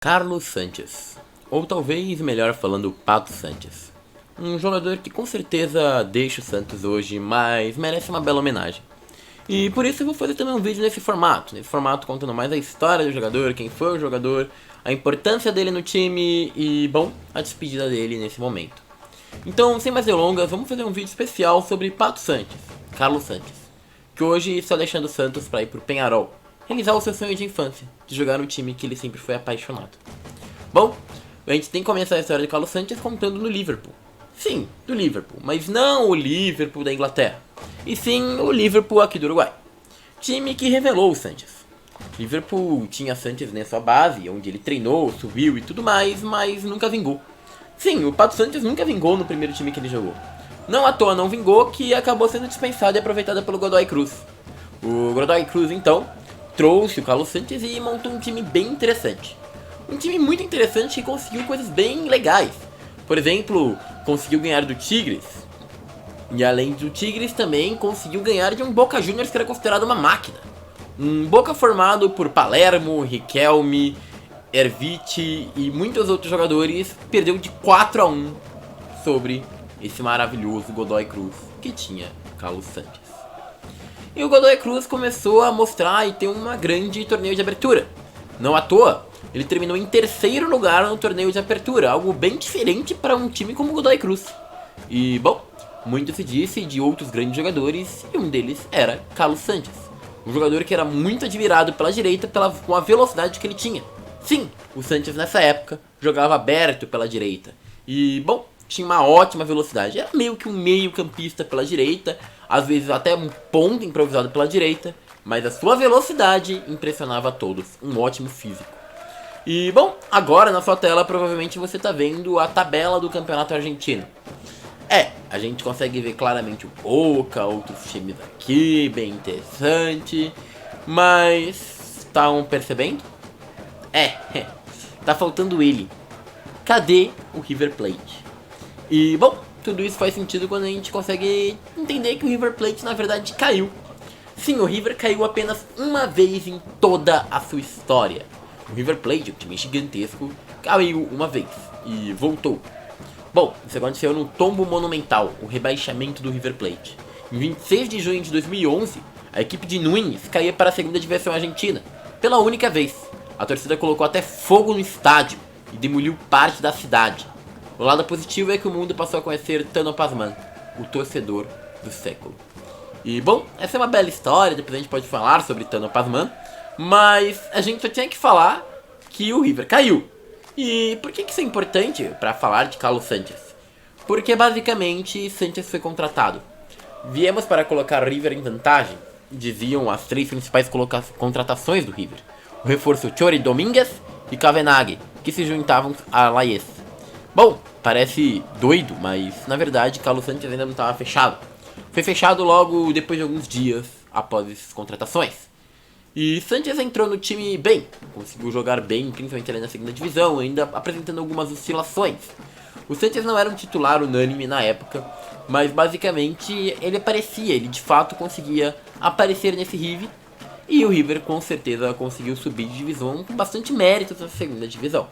Carlos Sanches, ou talvez melhor falando, Pato Sanches. Um jogador que com certeza deixa o Santos hoje, mas merece uma bela homenagem. E por isso eu vou fazer também um vídeo nesse formato contando mais a história do jogador, quem foi o jogador, a importância dele no time e, bom, a despedida dele nesse momento. Então, sem mais delongas, vamos fazer um vídeo especial sobre Pato Sanches, Carlos Sanches, que hoje está deixando o Santos para ir pro Peñarol, realizar o seu sonho de infância, de jogar no time que ele sempre foi apaixonado. Bom, a gente tem que começar a história de Carlos Sanches contando no Liverpool. Sim, do Liverpool, mas não o Liverpool da Inglaterra, e sim o Liverpool aqui do Uruguai. Time que revelou o Sanches. Liverpool tinha Sanches na sua base, onde ele treinou, subiu e tudo mais, mas nunca vingou. Sim, o Pato Sanches nunca vingou no primeiro time que ele jogou. Não à toa não vingou, que acabou sendo dispensado e aproveitada pelo Godoy Cruz. O Godoy Cruz, então, trouxe o Carlos Sanches e montou um time bem interessante. Um time muito interessante que conseguiu coisas bem legais. Por exemplo, conseguiu ganhar do Tigres. E além do Tigres também conseguiu ganhar de um Boca Juniors que era considerado uma máquina. Um Boca formado por Palermo, Riquelme, Erviti e muitos outros jogadores, perdeu de 4-1 sobre esse maravilhoso Godoy Cruz que tinha Carlos Sanches. E o Godoy Cruz começou a mostrar e ter uma grande torneio de abertura. Não à toa, ele terminou em terceiro lugar no torneio de abertura, algo bem diferente para um time como o Godoy Cruz. E, bom, muito se disse de outros grandes jogadores, e um deles era Carlos Sanches. Um jogador que era muito admirado pela direita com a velocidade que ele tinha. Sim, o Sanches nessa época jogava aberto pela direita. E, bom, tinha uma ótima velocidade. Era meio que um meio campista pela direita, às vezes até um ponta improvisado pela direita, mas a sua velocidade impressionava a todos. Um ótimo físico. E, bom, agora na sua tela provavelmente você está vendo a tabela do campeonato argentino. A gente consegue ver claramente o Boca, outros times aqui, bem interessante. Mas, estão percebendo? Tá faltando ele. Cadê o River Plate? E, bom, tudo isso faz sentido quando a gente consegue entender que o River Plate na verdade caiu. Sim, o River caiu apenas uma vez em toda a sua história. O River Plate, um time gigantesco, caiu uma vez e voltou. Bom, isso aconteceu no tombo monumental, o rebaixamento do River Plate. Em 26 de junho de 2011, a equipe de Núñez caía para a segunda divisão argentina, pela única vez. A torcida colocou até fogo no estádio e demoliu parte da cidade. O lado positivo é que o mundo passou a conhecer Tano Pazman, o torcedor do século. E bom, essa é uma bela história, depois a gente pode falar sobre Tano Pazman, mas a gente só tinha que falar que o River caiu. E por que isso é importante para falar de Carlos Sanches? Porque basicamente Sanches foi contratado. Viemos para colocar River em vantagem, diziam as três principais contratações do River. O reforço Chori Dominguez e Cavenaghi, que se juntavam a Laes. Bom, parece doido, mas na verdade Carlos Sanches ainda não estava fechado. Foi fechado logo depois de alguns dias após essas contratações. E Sanches entrou no time bem, conseguiu jogar bem, principalmente ali na segunda divisão, ainda apresentando algumas oscilações. O Sanches não era um titular unânime na época, mas basicamente ele aparecia, ele de fato conseguia aparecer nesse River, e o River com certeza conseguiu subir de divisão com bastante mérito na segunda divisão.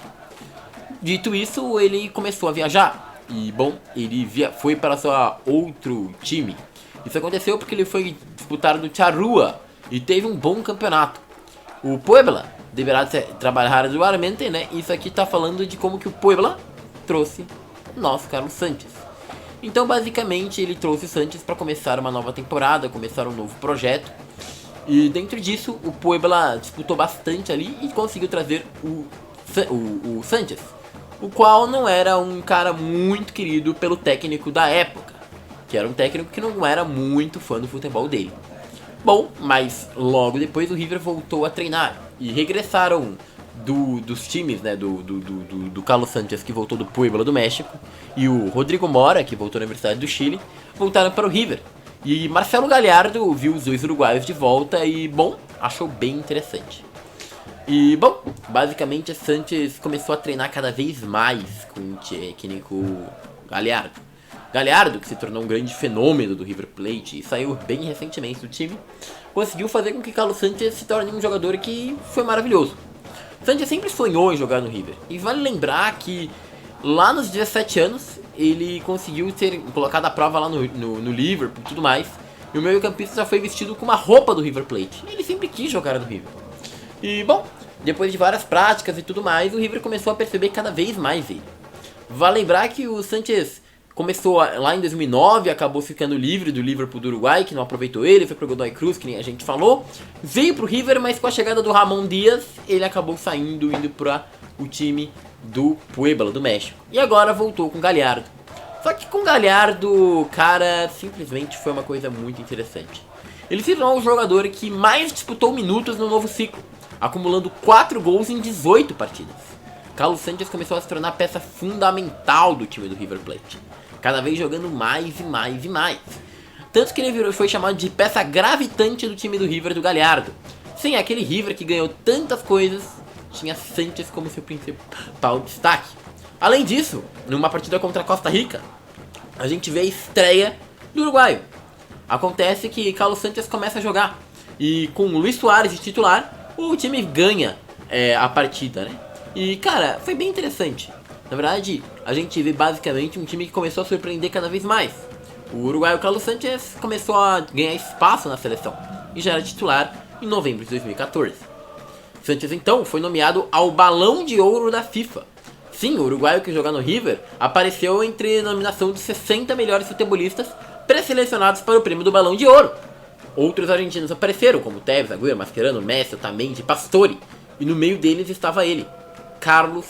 Dito isso, ele começou a viajar, e bom, ele foi para seu outro time. Isso aconteceu porque ele foi disputar no Charrúa, e teve um bom campeonato. O Puebla deverá trabalhar duamente, né? Isso aqui tá falando de como que o Puebla trouxe o nosso Carlos Sanches. Então, basicamente, ele trouxe o Sanches para começar uma nova temporada, começar um novo projeto. E dentro disso, o Puebla disputou bastante ali e conseguiu trazer o Sanches, o qual não era um cara muito querido pelo técnico da época, que era um técnico que não era muito fã do futebol dele. Bom, mas logo depois o River voltou a treinar e regressaram dos times, né, do Carlos Sanches, que voltou do Puebla do México, e o Rodrigo Mora, que voltou da Universidade do Chile, voltaram para o River. E Marcelo Gallardo viu os dois uruguaios de volta e, bom, achou bem interessante. E, bom, basicamente Sanches começou a treinar cada vez mais com o técnico Gallardo. Gallardo, que se tornou um grande fenômeno do River Plate e saiu bem recentemente do time, conseguiu fazer com que Carlos Sanches se torne um jogador que foi maravilhoso. Sanchez sempre sonhou em jogar no River. E vale lembrar que lá nos 17 anos ele conseguiu ser colocado à prova lá no Liverpool e tudo mais. E o meio-campista já foi vestido com uma roupa do River Plate. Ele sempre quis jogar no River. E bom, depois de várias práticas e tudo mais, o River começou a perceber cada vez mais ele. Vale lembrar que o Sanchez começou lá em 2009, acabou ficando livre do Liverpool do Uruguai, que não aproveitou ele, foi pro Godoy Cruz, que nem a gente falou. Veio pro River, mas com a chegada do Ramon Diaz, ele acabou saindo, indo para o time do Puebla, do México. E agora voltou com o Gallardo. Só que com o Gallardo, cara, simplesmente foi uma coisa muito interessante. Ele se tornou o jogador que mais disputou minutos no novo ciclo, acumulando 4 gols em 18 partidas. Carlos Sanchez começou a se tornar peça fundamental do time do River Plate, cada vez jogando mais e mais e mais. Tanto que ele foi chamado de peça gravitante do time do River do Gallardo. Sim, aquele River que ganhou tantas coisas, tinha Sanchez como seu principal destaque. Além disso, numa partida contra a Costa Rica, a gente vê a estreia do uruguaio. Acontece que Carlos Sanchez começa a jogar, e com o Luis Suárez de titular, o time ganha a partida, né? E cara, foi bem interessante. Na verdade, a gente vê basicamente um time que começou a surpreender cada vez mais. O uruguaio Carlos Sanchez começou a ganhar espaço na seleção e já era titular em novembro de 2014. Sanchez então foi nomeado ao Balão de Ouro da FIFA. Sim, o uruguaio que joga no River apareceu entre a nominação dos 60 melhores futebolistas pré-selecionados para o prêmio do Balão de Ouro. Outros argentinos apareceram, como Tevez, Agüero, Mascherano, Messi, Otamendi, Pastore. E no meio deles estava ele, Carlos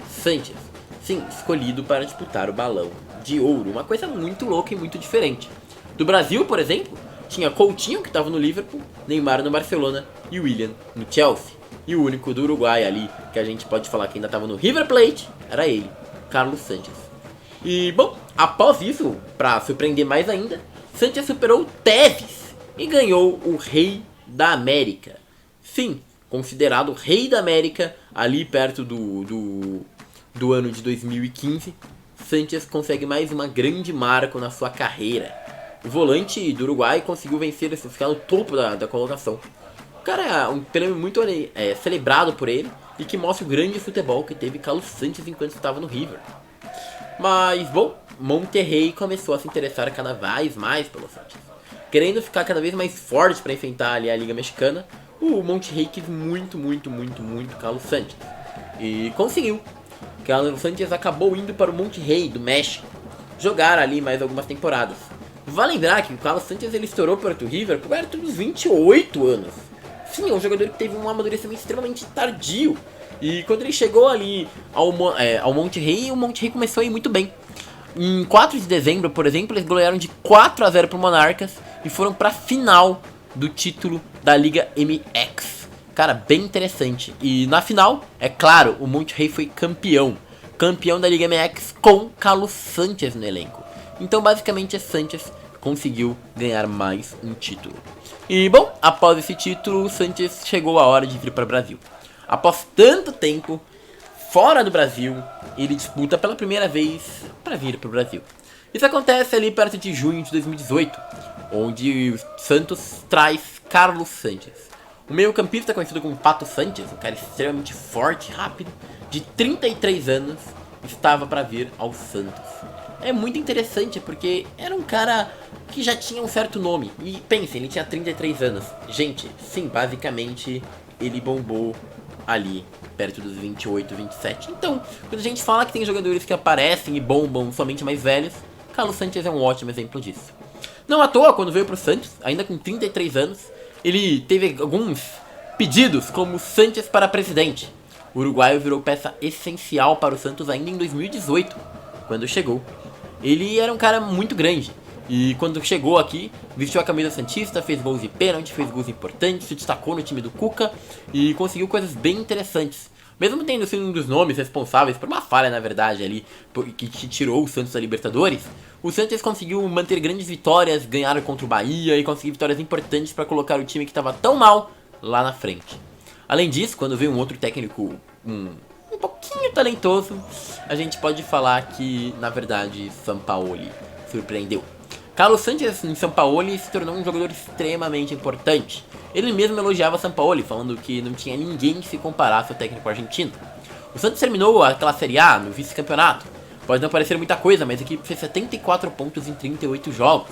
Sanchez. Sim, escolhido para disputar o Balão de Ouro. Uma coisa muito louca e muito diferente. Do Brasil, por exemplo, tinha Coutinho, que estava no Liverpool, Neymar no Barcelona e Willian no Chelsea. E o único do Uruguai ali, que a gente pode falar que ainda estava no River Plate, era ele, Carlos Sanchez. E, bom, após isso, para surpreender mais ainda, Sanchez superou Tevez e ganhou o Rei da América. Sim, considerado o Rei da América ali perto do ano de 2015, Sanchez consegue mais uma grande marca na sua carreira. O volante do Uruguai conseguiu vencer, ficar no topo da colocação. O cara é um prêmio muito celebrado por ele e que mostra o grande futebol que teve Carlos Sanchez enquanto estava no River. Mas, bom, Monterrey começou a se interessar cada vez mais pelo Sanchez. Querendo ficar cada vez mais forte para enfrentar ali a Liga Mexicana, o Monterrey quis muito Carlos Sanchez. E conseguiu. Carlos Sanchez acabou indo para o Monterrey do México jogar ali mais algumas temporadas. Vale lembrar que o Carlos Sanchez ele estourou para o River por perto dos 28 anos. Sim, é um jogador que teve um amadurecimento extremamente tardio. E quando ele chegou ali ao Monterrey, o Monterrey começou a ir muito bem. Em 4 de dezembro, por exemplo, eles golearam de 4-0 para o Monarcas e foram para a final do título da Liga MX. Cara, bem interessante. E na final, é claro, o Monterrey foi campeão. Campeão da Liga MX com Carlos Sanchez no elenco. Então, basicamente, Sanchez conseguiu ganhar mais um título. E, bom, após esse título, Sanchez chegou a hora de vir para o Brasil. Após tanto tempo fora do Brasil, ele disputa pela primeira vez para vir para o Brasil. Isso acontece ali perto de junho de 2018, onde o Santos traz Carlos Sanchez. O meio-campista conhecido como Pato Sanchez, um cara extremamente forte, rápido, de 33 anos, estava para vir ao Santos. É muito interessante porque era um cara que já tinha um certo nome. E pensem, ele tinha 33 anos. Gente, sim, basicamente ele bombou ali perto dos 28, 27. Então, quando a gente fala que tem jogadores que aparecem e bombam somente mais velhos, Carlos Sanchez é um ótimo exemplo disso. Não à toa, quando veio pro Santos, ainda com 33 anos, ele teve alguns pedidos como Sanchez para presidente. O uruguaio virou peça essencial para o Santos ainda em 2018, quando chegou. Ele era um cara muito grande. E quando chegou aqui, vestiu a camisa santista, fez gols de pênalti, fez gols importantes, se destacou no time do Cuca e conseguiu coisas bem interessantes. Mesmo tendo sido um dos nomes responsáveis por uma falha, na verdade, ali, que tirou o Santos da Libertadores, o Santos conseguiu manter grandes vitórias, ganhar contra o Bahia e conseguir vitórias importantes para colocar o time que estava tão mal lá na frente. Além disso, quando veio um outro técnico um pouquinho talentoso, a gente pode falar que, na verdade, Sampaoli surpreendeu. Carlos Sanchez em Sampaoli se tornou um jogador extremamente importante. Ele mesmo elogiava Sampaoli, falando que não tinha ninguém que se comparasse ao técnico argentino. O Santos terminou aquela Série A no vice-campeonato. Pode não parecer muita coisa, mas a equipe fez 74 pontos em 38 jogos.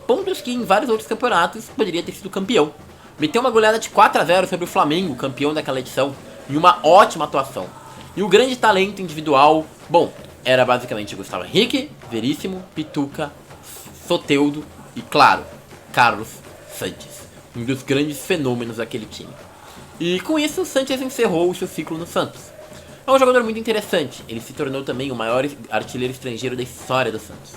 Pontos que em vários outros campeonatos poderia ter sido campeão. Meteu uma goleada de 4-0 sobre o Flamengo, campeão daquela edição, em uma ótima atuação. E o grande talento individual, bom, era basicamente Gustavo Henrique, Veríssimo, Pituca, Soteldo e, claro, Carlos Sanchez, um dos grandes fenômenos daquele time. E com isso, o Sanchez encerrou o seu ciclo no Santos. É um jogador muito interessante, ele se tornou também o maior artilheiro estrangeiro da história do Santos.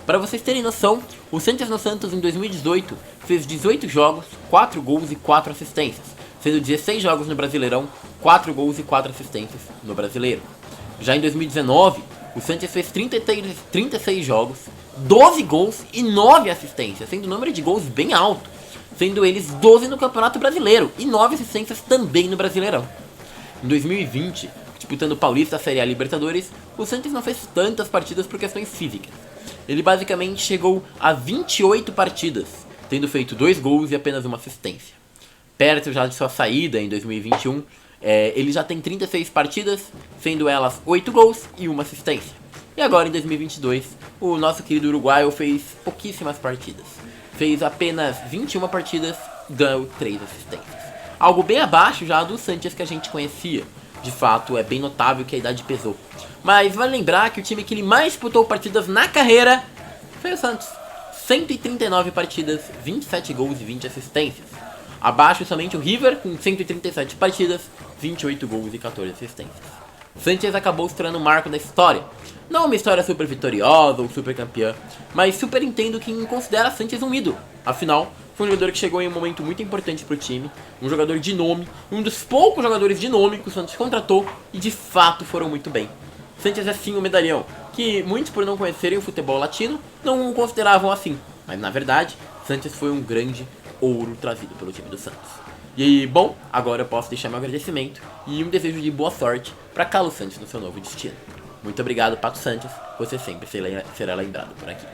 Para vocês terem noção, o Sanchez no Santos em 2018 fez 18 jogos, 4 gols e 4 assistências, sendo 16 jogos no Brasileirão, 4 gols e 4 assistências no Brasileiro. Já em 2019, o Sanchez fez 36 jogos, 12 gols e 9 assistências, sendo o número de gols bem alto, sendo eles 12 no Campeonato Brasileiro e 9 assistências também no Brasileirão. Em 2020, disputando o Paulista, a Série A, Libertadores, o Sanchez não fez tantas partidas por questões físicas. Ele basicamente chegou a 28 partidas, tendo feito 2 gols e apenas uma assistência. Perto já de sua saída em 2021, ele já tem 36 partidas, sendo elas 8 gols e uma assistência. E agora em 2022, o nosso querido uruguaio fez pouquíssimas partidas. Fez apenas 21 partidas, dando 3 assistências. Algo bem abaixo já do Sanchez que a gente conhecia. De fato, é bem notável que a idade pesou. Mas vale lembrar que o time que ele mais disputou partidas na carreira foi o Santos. 139 partidas, 27 gols e 20 assistências. Abaixo somente o River, com 137 partidas, 28 gols e 14 assistências. Sanchez acabou se tornando um marco da história. Não uma história super vitoriosa ou super campeã, mas super entendo quem considera Sanchez um ídolo. Afinal, foi um jogador que chegou em um momento muito importante pro time, um jogador de nome, um dos poucos jogadores de nome que o Santos contratou e de fato foram muito bem. Sanchez é sim um medalhão, que muitos por não conhecerem o futebol latino não o consideravam assim, mas na verdade, Sanchez foi um grande ouro trazido pelo time do Santos. E bom, agora eu posso deixar meu agradecimento e um desejo de boa sorte para Carlos Sanchez no seu novo destino. Muito obrigado, Pato Sanchez, você sempre será lembrado por aqui.